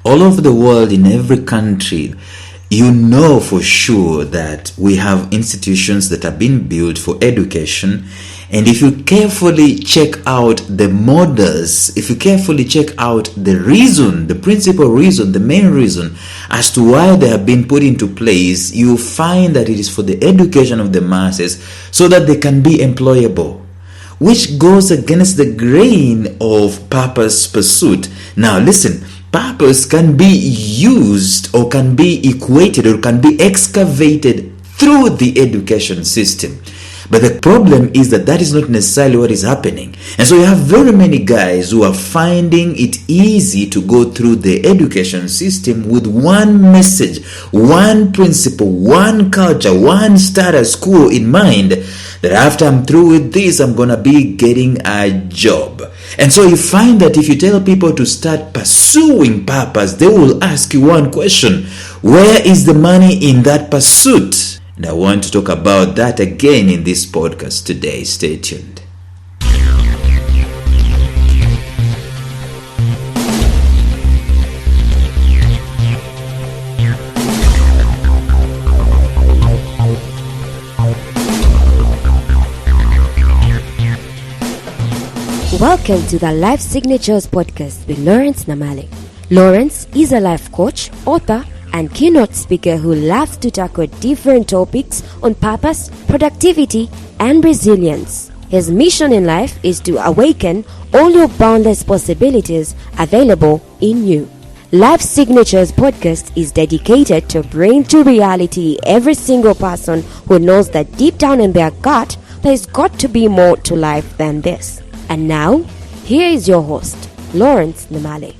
all over the world, in every country, you know for sure that we have institutions that have been built for education. And if you carefully check out the models, if you carefully check out the reason, the principal reason, the main reason as to why they have been put into place, you find that it is for the education of the masses so that they can be employable, which goes against the grain of purpose pursuit. Now listen, purpose can be used or can be equated or can be excavated through the education system. But the problem is that is not necessarily what is happening. And so you have very many guys who are finding it easy to go through the education system with one message, one principle, one culture, one status quo in mind, that after I'm through with this, I'm going to be getting a job. And so you find that if you tell people to start pursuing purpose, they will ask you one question: where is the money in that pursuit? And I want to talk about that again in this podcast today. Stay tuned. Welcome to the Life Signatures podcast with Lawrence Namale. Lawrence is a life coach, author, and keynote speaker who loves to tackle different topics on purpose, productivity, and resilience. His mission in life is to awaken all your boundless possibilities available in you. Life Signatures podcast is dedicated to bring to reality every single person who knows that deep down in their gut, there's got to be more to life than this. And now, here is your host, Lawrence Namale.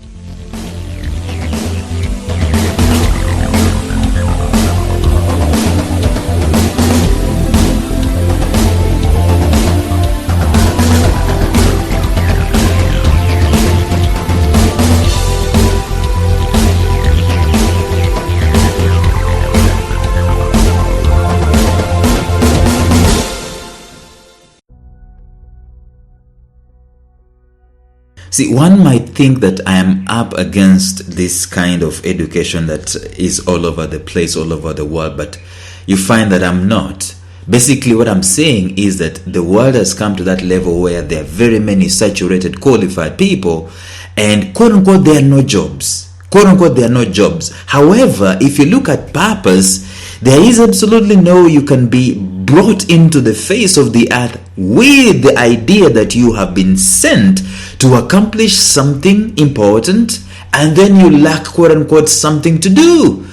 See, one might think that I am up against this kind of education that is all over the place, all over the world, but you find that I'm not. Basically, what I'm saying is that the world has come to that level where there are very many saturated, qualified people, and quote-unquote, there are no jobs. Quote-unquote, there are no jobs. However, if you look at purpose, there is absolutely no you can be brought into the face of the earth with the idea that you have been sent to accomplish something important, and then you lack quote-unquote something to do.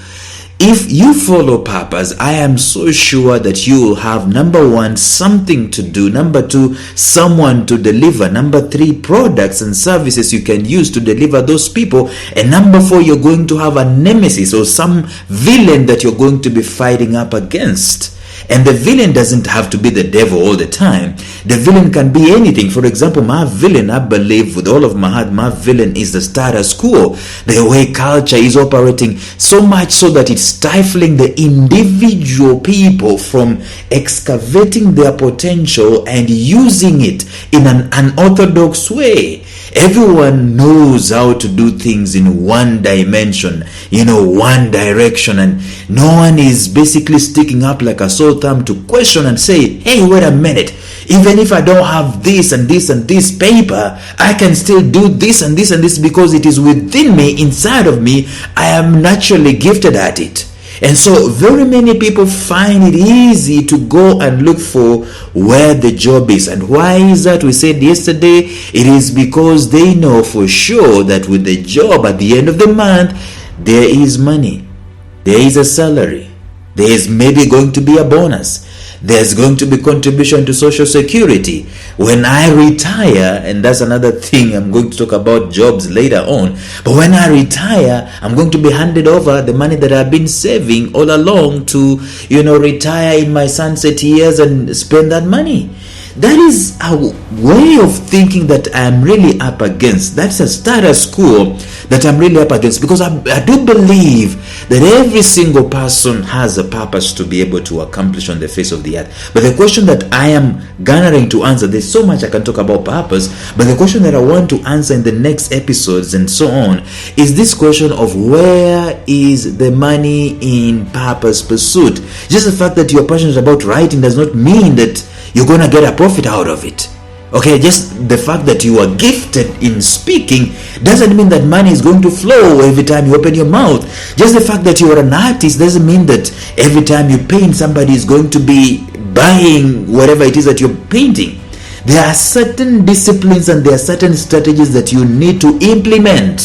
If you follow purpose, I am so sure that you will have, number one, something to do, number two, someone to deliver, number three, products and services you can use to deliver those people, and number four, you're going to have a nemesis or some villain that you're going to be fighting up against. And the villain doesn't have to be the devil all the time. The villain can be anything. For example, my villain, I believe with all of my heart, my villain is the status quo. The way culture is operating, so much so that it's stifling the individual people from excavating their potential and using it in an unorthodox way. Everyone knows how to do things in one dimension, one direction, and no one is basically sticking up like a sore thumb to question and say, hey, wait a minute, even if I don't have this and this and this paper, I can still do this and this and this because it is within me, inside of me. I am naturally gifted at it. And so very many people find it easy to go and look for where the job is. And why is that? We said yesterday, it is because they know for sure that with the job at the end of the month, there is money, there is a salary, there is maybe going to be a bonus, there's going to be contribution to social security. When I retire, and that's another thing, I'm going to talk about jobs later on, but when I retire, I'm going to be handed over the money that I've been saving all along to, retire in my sunset years and spend that money. That is a way of thinking that I am really up against. That's a status quo that I'm really up against, because I do believe that every single person has a purpose to be able to accomplish on the face of the earth. But the question that I am garnering to answer, there's so much I can talk about purpose, but the question that I want to answer in the next episodes and so on is this question of where is the money in purpose pursuit? Just the fact that you're passionate about writing does not mean that you're going to get a profit out of it. Okay, just the fact that you are gifted in speaking doesn't mean that money is going to flow every time you open your mouth. Just the fact that you are an artist doesn't mean that every time you paint somebody is going to be buying whatever it is that you're painting. There are certain disciplines and there are certain strategies that you need to implement.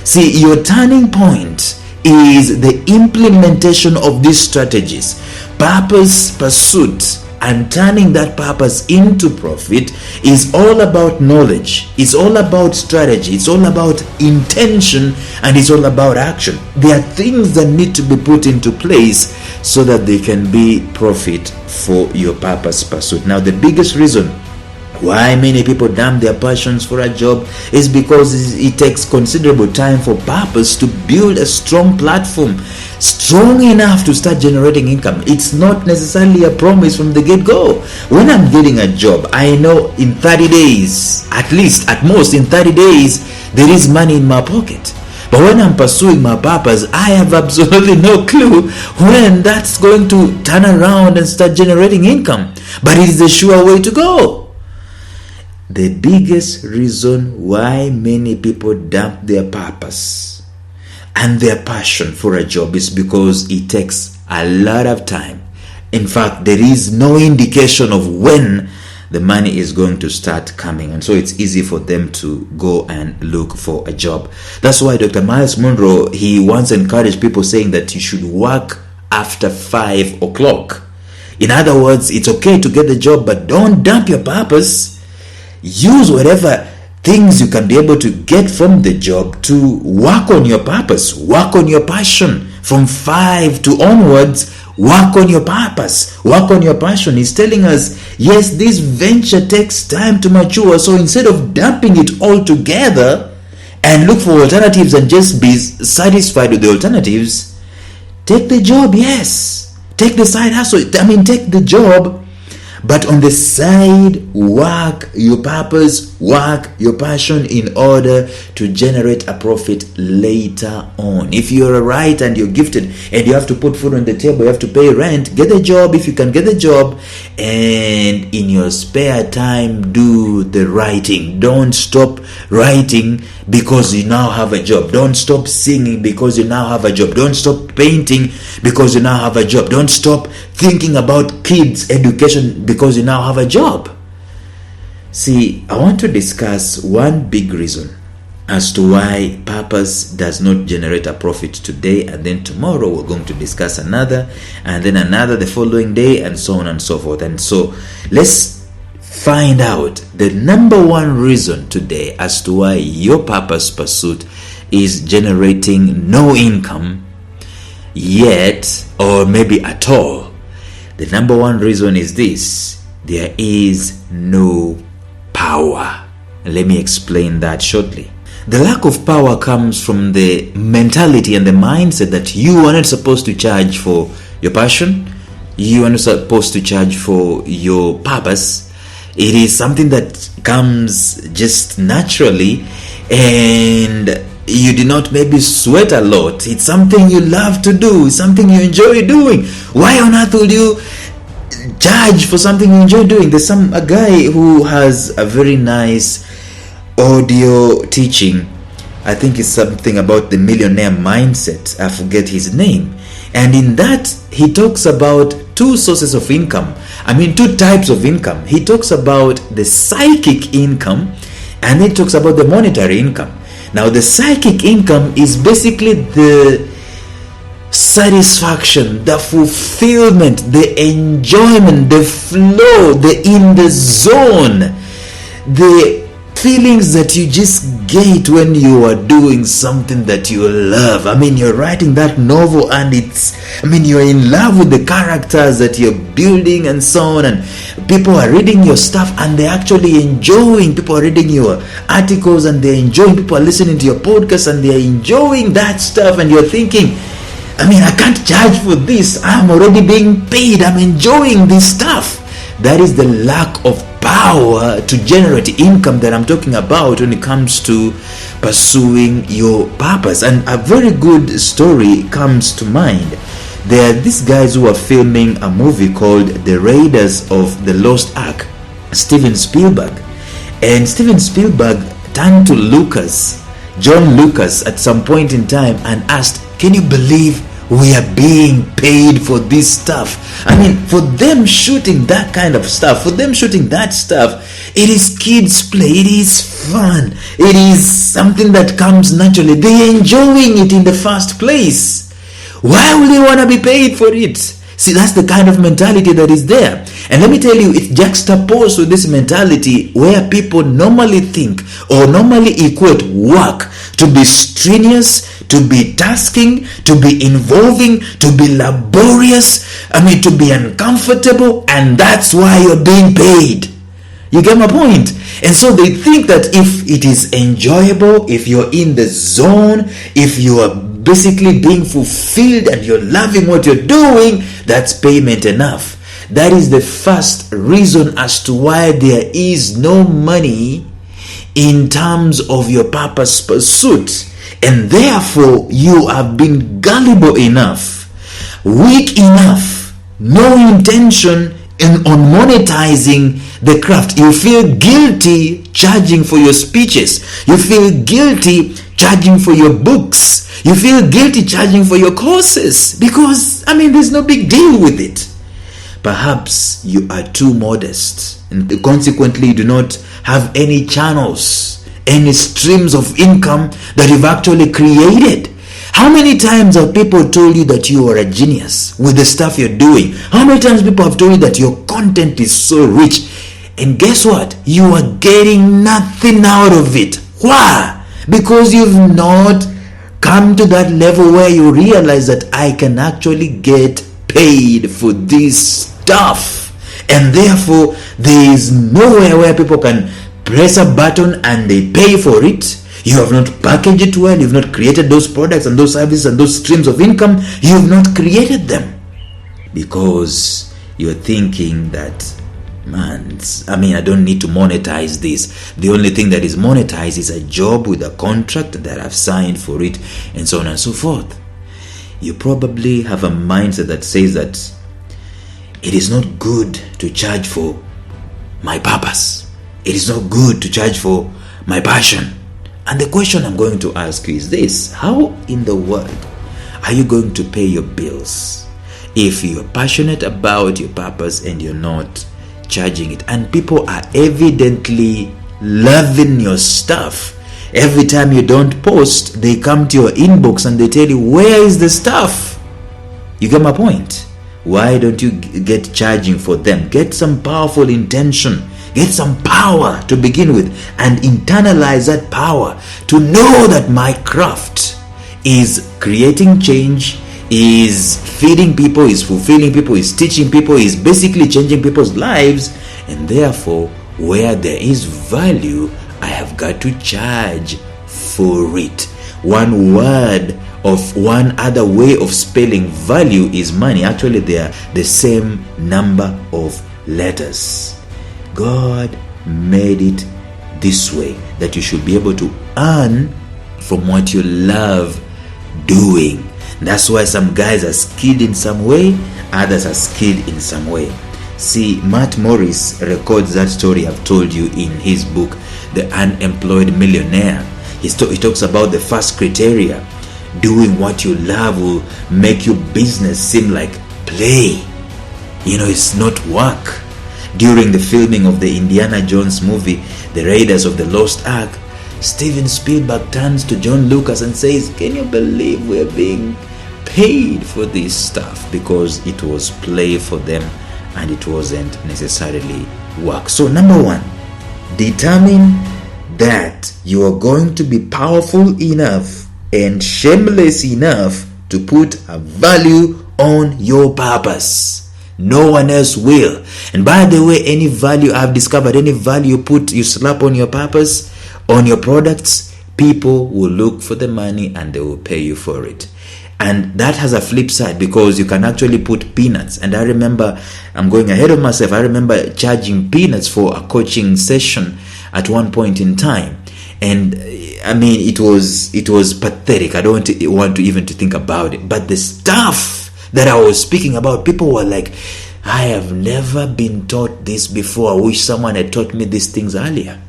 See, your turning point is the implementation of these strategies. Purpose pursuit and turning that purpose into profit is all about knowledge. It's all about strategy. It's all about intention, and it's all about action. There are things that need to be put into place so that they can be profit for your purpose pursuit. Now, the biggest reason why many people dump their passions for a job is because it takes considerable time for purpose to build a strong platform, strong enough to start generating income. It's not necessarily a promise from the get-go. When I'm getting a job, I know in 30 days, at least, at most in 30 days, there is money in my pocket. But when I'm pursuing my purpose, I have absolutely no clue when that's going to turn around and start generating income. But it is a sure way to go. The biggest reason why many people dump their purpose and their passion for a job is because it takes a lot of time. In fact, there is no indication of when the money is going to start coming, and so it's easy for them to go and look for a job. That's why Dr. Miles Monroe, he once encouraged people saying that you should work after 5 o'clock. In other words, it's okay to get the job, but don't dump your purpose. Use whatever things you can be able to get from the job to work on your purpose, work on your passion. From 5 to onwards, work on your purpose, work on your passion. He's telling us, yes, this venture takes time to mature. So instead of dumping it all together and look for alternatives and just be satisfied with the alternatives, take the job, yes. Take the side hustle. Take the job. But on the side, work your purpose, work your passion in order to generate a profit later on. If you're a writer and you're gifted and you have to put food on the table, you have to pay rent, get a job if you can get a job. And in your spare time, do the writing. Don't stop writing because you now have a job. Don't stop singing because you now have a job. Don't stop painting because you now have a job. Don't stop thinking about kids' education because you now have a job. See, I want to discuss one big reason as to why purpose does not generate a profit today, and then tomorrow we're going to discuss another, and then another the following day, and so on and so forth. And so let's find out the number one reason today as to why your purpose pursuit is generating no income yet, or maybe at all. The number one reason is this: there is no power. Let me explain that shortly. The lack of power comes from the mentality and the mindset that you are not supposed to charge for your passion. You are not supposed to charge for your purpose. It is something that comes just naturally, and you do not maybe sweat a lot. It's something you love to do. It's something you enjoy doing. Why on earth would you charge for something you enjoy doing? There's a guy who has a very nice audio teaching. I think it's something about the millionaire mindset. I forget his name. And in that, he talks about two sources of income. Two types of income. He talks about the psychic income, and he talks about the monetary income. Now, the psychic income is basically the satisfaction, the fulfillment, the enjoyment, the flow, the in the zone, the feelings that you just get when you are doing something that you love. I mean, you're writing that novel and you're in love with the characters that you're building and so on, and people are reading your stuff and they're actually enjoying. People are reading your articles and they're enjoying. People are listening to your podcast and they're enjoying that stuff, and you're thinking, I can't charge for this. I'm already being paid. I'm enjoying this stuff. That is the lack of power to generate income that I'm talking about when it comes to pursuing your purpose. And a very good story comes to mind. There are these guys who are filming a movie called The Raiders of the Lost Ark, Steven Spielberg. And Steven Spielberg turned to John Lucas at some point in time and asked, can you believe we are being paid for this stuff? For them shooting that kind of stuff, for them shooting that stuff, it is kids play, it is fun, it is something that comes naturally. They are enjoying it in the first place. Why would they want to be paid for it? See, that's the kind of mentality that is there. And let me tell you, it's juxtaposed with this mentality where people normally think or normally equate work to be strenuous, to be tasking, to be involving, to be laborious, to be uncomfortable, and that's why you're being paid. You get my point? And so they think that if it is enjoyable, if you're in the zone, if you are basically being fulfilled and you're loving what you're doing, that's payment enough. That is the first reason as to why there is no money in terms of your purpose pursuit. And therefore, you have been gullible enough, weak enough, no intention on monetizing the craft. You feel guilty charging for your speeches. You feel guilty charging for your books. You feel guilty charging for your courses because, there's no big deal with it. Perhaps you are too modest and consequently do not have any channels, any streams of income that you've actually created. How many times have people told you that you are a genius with the stuff you're doing? How many times people have told you that your content is so rich? And guess what? You are getting nothing out of it. Why? Because you've not come to that level where you realize that I can actually get paid for this stuff. And therefore, there is nowhere where people can press a button and they pay for it. You have not packaged it well. You've not created those products and those services and those streams of income. You have not created them because you're thinking that, I don't need to monetize this. The only thing that is monetized is a job with a contract that I've signed for it, and so on and so forth. You probably have a mindset that says that it is not good to charge for my purpose. It is not good to charge for my passion. And the question I'm going to ask you is this: how in the world are you going to pay your bills if you're passionate about your purpose and you're not charging it? And people are evidently loving your stuff. Every time you don't post, they come to your inbox and they tell you, where is the stuff? You get my point? Why don't you get charging for them? Get some powerful intention. Get some power to begin with and internalize that power to know that my craft is creating change, is feeding people, is fulfilling people, is teaching people, is basically changing people's lives. And therefore, where there is value, I have got to charge for it. One other way of spelling value is money. Actually, they are the same number of letters. God made it this way, that you should be able to earn from what you love doing. That's why some guys are skilled in some way, others are skilled in some way. See, Matt Morris records that story I've told you in his book, The Unemployed Millionaire. He talks about the first criteria. Doing what you love will make your business seem like play. It's not work. During the filming of the Indiana Jones movie, The Raiders of the Lost Ark, Steven Spielberg turns to John Lucas and says, can you believe we're being paid for this stuff? Because it was play for them and it wasn't necessarily work. So number one, determine that you are going to be powerful enough and shameless enough to put a value on your purpose. No one else will. And by the way, any value I've discovered, any value you slap on your purpose, on your products, people will look for the money and they will pay you for it. And that has a flip side, because you can actually put peanuts. And I remember, I'm going ahead of myself, I remember charging peanuts for a coaching session at one point in time. And I mean, it was pathetic. I don't want to even to think about it. But the stuff that I was speaking about, people were like, I have never been taught this before. I wish someone had taught me these things earlier.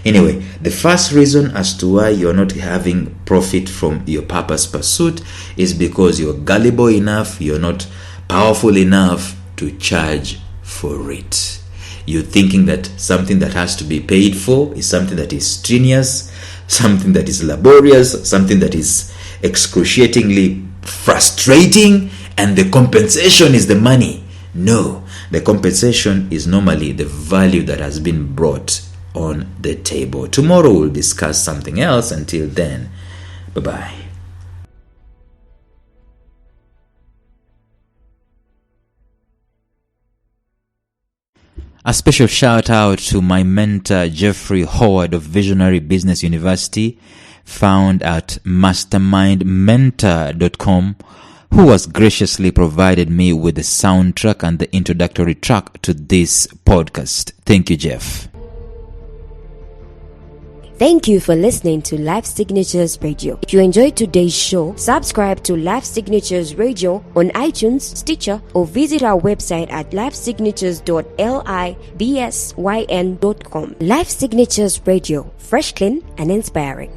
Anyway, the first reason as to why you're not having profit from your purpose pursuit is because you're gullible enough, you're not powerful enough to charge for it. You're thinking that something that has to be paid for is something that is strenuous, something that is laborious, something that is excruciatingly frustrating, and the compensation is the money. No, the compensation is normally the value that has been brought on the table. Tomorrow we'll discuss something else. Until then, bye-bye. A special shout out to my mentor Jeffrey Howard of Visionary Business University, found at mastermindmentor.com, who has graciously provided me with the soundtrack and the introductory track to this podcast. Thank you, Jeff. Thank you for listening to Life Signatures Radio. If you enjoyed today's show, subscribe to Life Signatures Radio on iTunes, Stitcher, or visit our website at lifesignatures.libsyn.com. Life Signatures Radio, fresh, clean, and inspiring.